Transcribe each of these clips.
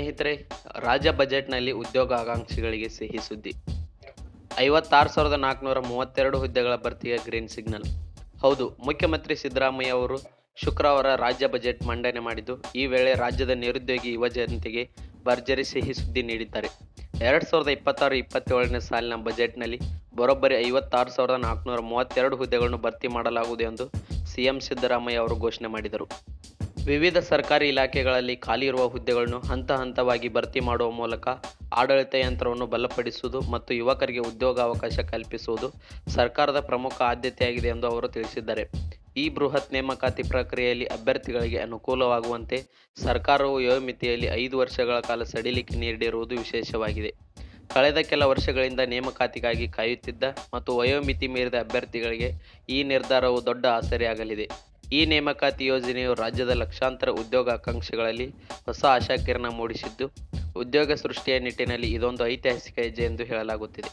ಸ್ನೇಹಿತರೆ, ರಾಜ್ಯ ಬಜೆಟ್ನಲ್ಲಿ ಉದ್ಯೋಗಾಕಾಂಕ್ಷಿಗಳಿಗೆ ಸಿಹಿ ಸುದ್ದಿ. 56,432 ಹುದ್ದೆಗಳ ಭರ್ತಿಗೆ ಗ್ರೀನ್ ಸಿಗ್ನಲ್. ಹೌದು, ಮುಖ್ಯಮಂತ್ರಿ ಸಿದ್ದರಾಮಯ್ಯ ಅವರು ಶುಕ್ರವಾರ ರಾಜ್ಯ ಬಜೆಟ್ ಮಂಡನೆ ಮಾಡಿದ್ದು, ಈ ವೇಳೆ ರಾಜ್ಯದ ನಿರುದ್ಯೋಗಿ ಯುವ ಜನತೆಗೆ ಭರ್ಜರಿ ಸಿಹಿ ಸುದ್ದಿ ನೀಡಿದ್ದಾರೆ. 2026-27ನೇ ಸಾಲಿನ ಬಜೆಟ್ನಲ್ಲಿ ಬರೋಬ್ಬರಿ 56,432 ಹುದ್ದೆಗಳನ್ನು ಭರ್ತಿ ಮಾಡಲಾಗುವುದು ಎಂದು ಸಿಎಂ ಸಿದ್ದರಾಮಯ್ಯ ಅವರು ಘೋಷಣೆ ಮಾಡಿದರು. ವಿವಿಧ ಸರ್ಕಾರಿ ಇಲಾಖೆಗಳಲ್ಲಿ ಖಾಲಿ ಇರುವ ಹುದ್ದೆಗಳನ್ನು ಹಂತ ಹಂತವಾಗಿ ಭರ್ತಿ ಮಾಡುವ ಮೂಲಕ ಆಡಳಿತ ಯಂತ್ರವನ್ನು ಬಲಪಡಿಸುವುದು ಮತ್ತು ಯುವಕರಿಗೆ ಉದ್ಯೋಗಾವಕಾಶ ಕಲ್ಪಿಸುವುದು ಸರ್ಕಾರದ ಪ್ರಮುಖ ಆದ್ಯತೆಯಾಗಿದೆ ಎಂದು ಅವರು ತಿಳಿಸಿದ್ದಾರೆ. ಈ ಬೃಹತ್ ನೇಮಕಾತಿ ಪ್ರಕ್ರಿಯೆಯಲ್ಲಿ ಅಭ್ಯರ್ಥಿಗಳಿಗೆ ಅನುಕೂಲವಾಗುವಂತೆ ಸರ್ಕಾರವು ವಯೋಮಿತಿಯಲ್ಲಿ 5 ವರ್ಷಗಳ ಕಾಲ ಸಡಿಲಿಕೆ ನೀಡಿರುವುದು ವಿಶೇಷವಾಗಿದೆ. ಕಳೆದ ಕೆಲ ವರ್ಷಗಳಿಂದ ನೇಮಕಾತಿಗಾಗಿ ಕಾಯುತ್ತಿದ್ದ ಮತ್ತು ವಯೋಮಿತಿ ಮೀರಿದ ಅಭ್ಯರ್ಥಿಗಳಿಗೆ ಈ ನಿರ್ಧಾರವು ದೊಡ್ಡ ಆಸರೆಯಾಗಲಿದೆ. ಈ ನೇಮಕಾತಿ ಯೋಜನೆಯು ರಾಜ್ಯದ ಲಕ್ಷಾಂತರ ಉದ್ಯೋಗಾಕಾಂಕ್ಷಿಗಳಲ್ಲಿ ಹೊಸ ಆಶಾಕಿರಣ ಮೂಡಿಸಿದ್ದು, ಉದ್ಯೋಗ ಸೃಷ್ಟಿಯ ನಿಟ್ಟಿನಲ್ಲಿ ಇದೊಂದು ಐತಿಹಾಸಿಕ ಹೆಜ್ಜೆ ಎಂದು ಹೇಳಲಾಗುತ್ತಿದೆ.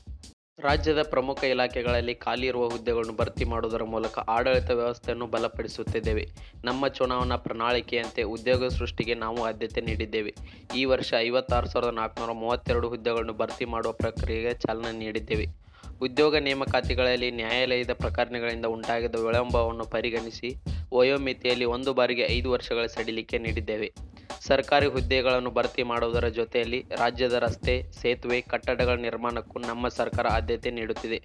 ರಾಜ್ಯದ ಪ್ರಮುಖ ಇಲಾಖೆಗಳಲ್ಲಿ ಖಾಲಿ ಇರುವ ಹುದ್ದೆಗಳನ್ನು ಭರ್ತಿ ಮಾಡುವುದರ ಮೂಲಕ ಆಡಳಿತ ವ್ಯವಸ್ಥೆಯನ್ನು ಬಲಪಡಿಸುತ್ತಿದ್ದೇವೆ. ನಮ್ಮ ಚುನಾವಣಾ ಪ್ರಣಾಳಿಕೆಯಂತೆ ಉದ್ಯೋಗ ಸೃಷ್ಟಿಗೆ ನಾವು ಆದ್ಯತೆ ನೀಡಿದ್ದೇವೆ. ಈ ವರ್ಷ 56,432 ಹುದ್ದೆಗಳನ್ನು ಭರ್ತಿ ಮಾಡುವ ಪ್ರಕ್ರಿಯೆಗೆ ಚಾಲನೆ ನೀಡಿದ್ದೇವೆ. ಉದ್ಯೋಗ ನೇಮಕಾತಿಗಳಲ್ಲಿ ನ್ಯಾಯಾಲಯದ ಪ್ರಕರಣಗಳಿಂದ ಉಂಟಾಗಿದ್ದ ವಿಳಂಬವನ್ನು ಪರಿಗಣಿಸಿ ವಯೋಮಿತಿಯಲ್ಲಿ ಒಂದು ಬಾರಿಗೆ 5 ವರ್ಷಗಳ ಸಡಿಲಿಕೆ ನೀಡಿದ್ದೇವೆ. ಸರ್ಕಾರಿ ಹುದ್ದೆಗಳನ್ನು ಭರ್ತಿ ಮಾಡುವುದರ ಜೊತೆಯಲ್ಲಿ ರಾಜ್ಯದ ರಸ್ತೆ, ಸೇತುವೆ, ಕಟ್ಟಡಗಳ ನಿರ್ಮಾಣಕ್ಕೂ ನಮ್ಮ ಸರ್ಕಾರ ಆದ್ಯತೆ ನೀಡುತ್ತಿದೆ.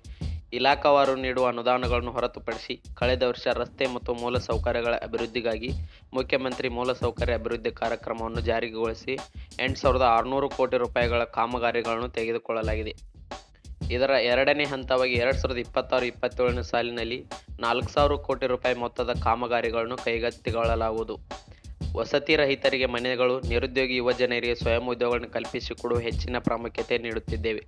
ಇಲಾಖಾವಾರು ನೀಡುವ ಅನುದಾನಗಳನ್ನು ಹೊರತುಪಡಿಸಿ ಕಳೆದ ವರ್ಷ ರಸ್ತೆ ಮತ್ತು ಮೂಲಸೌಕರ್ಯಗಳ ಅಭಿವೃದ್ಧಿಗಾಗಿ ಮುಖ್ಯಮಂತ್ರಿ ಮೂಲಸೌಕರ್ಯ ಅಭಿವೃದ್ಧಿ ಕಾರ್ಯಕ್ರಮವನ್ನು ಜಾರಿಗೊಳಿಸಿ 8,600 ಕೋಟಿ ರೂಪಾಯಿಗಳ ಕಾಮಗಾರಿಗಳನ್ನು ತೆಗೆದುಕೊಳ್ಳಲಾಗಿದೆ. ಇದರ ಎರಡನೇ ಹಂತವಾಗಿ 2026-27ನೇ ಸಾಲಿನಲ್ಲಿ 4,000 ಕೋಟಿ ರೂಪಾಯಿ ಮೊತ್ತದ ಕಾಮಗಾರಿಗಳನ್ನು ಕೈಗೆತ್ತಿಕೊಳ್ಳಲಾಗುವುದು. ವಸತಿ ರಹಿತರಿಗೆ ಮನೆಗಳು, ನಿರುದ್ಯೋಗಿ ಯುವ ಜನರಿಗೆ ಸ್ವಯಂ ಉದ್ಯೋಗಗಳನ್ನು ಕಲ್ಪಿಸಿಕೊಡುವ ಹೆಚ್ಚಿನ ಪ್ರಾಮುಖ್ಯತೆ ನೀಡುತ್ತಿದ್ದೇವೆ.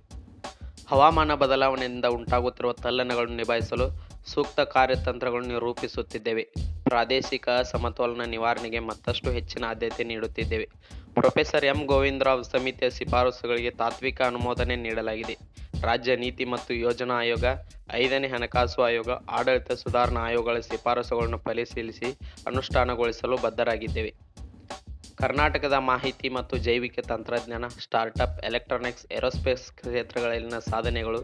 ಹವಾಮಾನ ಬದಲಾವಣೆಯಿಂದ ಉಂಟಾಗುತ್ತಿರುವ ತಲ್ಲಣಗಳನ್ನು ನಿಭಾಯಿಸಲು ಸೂಕ್ತ ಕಾರ್ಯತಂತ್ರಗಳನ್ನು ರೂಪಿಸುತ್ತಿದ್ದೇವೆ. ಪ್ರಾದೇಶಿಕ ಅಸಮತೋಲನ ನಿವಾರಣೆಗೆ ಮತ್ತಷ್ಟು ಹೆಚ್ಚಿನ ಆದ್ಯತೆ ನೀಡುತ್ತಿದ್ದೇವೆ. ಪ್ರೊಫೆಸರ್ ಎಂ ಗೋವಿಂದರಾವ್ ಸಮಿತಿಯ ಶಿಫಾರಸುಗಳಿಗೆ ತಾತ್ವಿಕ ಅನುಮೋದನೆ ನೀಡಲಾಗಿದೆ. ರಾಜ್ಯ ನೀತಿ ಮತ್ತು ಯೋಜನಾ ಆಯೋಗ, 5ನೇ ಹಣಕಾಸು ಆಯೋಗ, ಆಡಳಿತ ಸುಧಾರಣಾ ಆಯೋಗಗಳ ಶಿಫಾರಸುಗಳನ್ನು ಪರಿಶೀಲಿಸಿ ಅನುಷ್ಠಾನಗೊಳಿಸಲು ಬದ್ಧರಾಗಿದ್ದೇವೆ. ಕರ್ನಾಟಕದ ಮಾಹಿತಿ ಮತ್ತು ಜೈವಿಕ ತಂತ್ರಜ್ಞಾನ, ಸ್ಟಾರ್ಟ್ಅಪ್, ಎಲೆಕ್ಟ್ರಾನಿಕ್ಸ್, ಏರೋಸ್ಪೇಸ್ ಕ್ಷೇತ್ರಗಳಲ್ಲಿನ ಸಾಧನೆಗಳು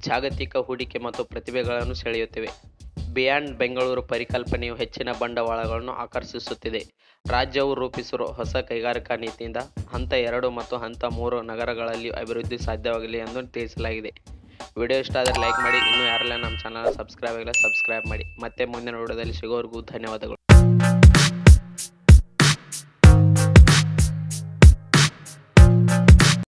ಜಾಗತಿಕ ಹೂಡಿಕೆ ಮತ್ತು ಪ್ರತಿಭೆಗಳನ್ನು ಸೆಳೆಯುತ್ತಿವೆ. ಬಿಯಾಂಡ್ ಬೆಂಗಳೂರು ಪರಿಕಲ್ಪನೆಯು ಹೆಚ್ಚಿನ ಬಂಡವಾಳಗಳನ್ನು ಆಕರ್ಷಿಸುತ್ತಿದೆ. ರಾಜ್ಯವು ರೂಪಿಸಿರುವ ಹೊಸ ಕೈಗಾರಿಕಾ ನೀತಿಯಿಂದ ಹಂತ 2 ಮತ್ತು ಹಂತ 3 ನಗರಗಳಲ್ಲಿಯೂ ಅಭಿವೃದ್ಧಿ ಸಾಧ್ಯವಾಗಲಿ ಎಂದು ತಿಳಿಸಲಾಗಿದೆ. ವಿಡಿಯೋ ಇಷ್ಟ ಆದರೆ ಲೈಕ್ ಮಾಡಿ. ಇನ್ನೂ ಯಾರೆಲ್ಲ ನಮ್ಮ ಚಾನಲ್ ಸಬ್ಸ್ಕ್ರೈಬ್ ಆಗಿಲ್ಲ ಸಬ್ಸ್ಕ್ರೈಬ್ ಮಾಡಿ. ಮತ್ತೆ ಮುಂದಿನ ವಿಡಿಯೋದಲ್ಲಿ ಸಿಗೋವರೆಗೂ ಧನ್ಯವಾದಗಳು.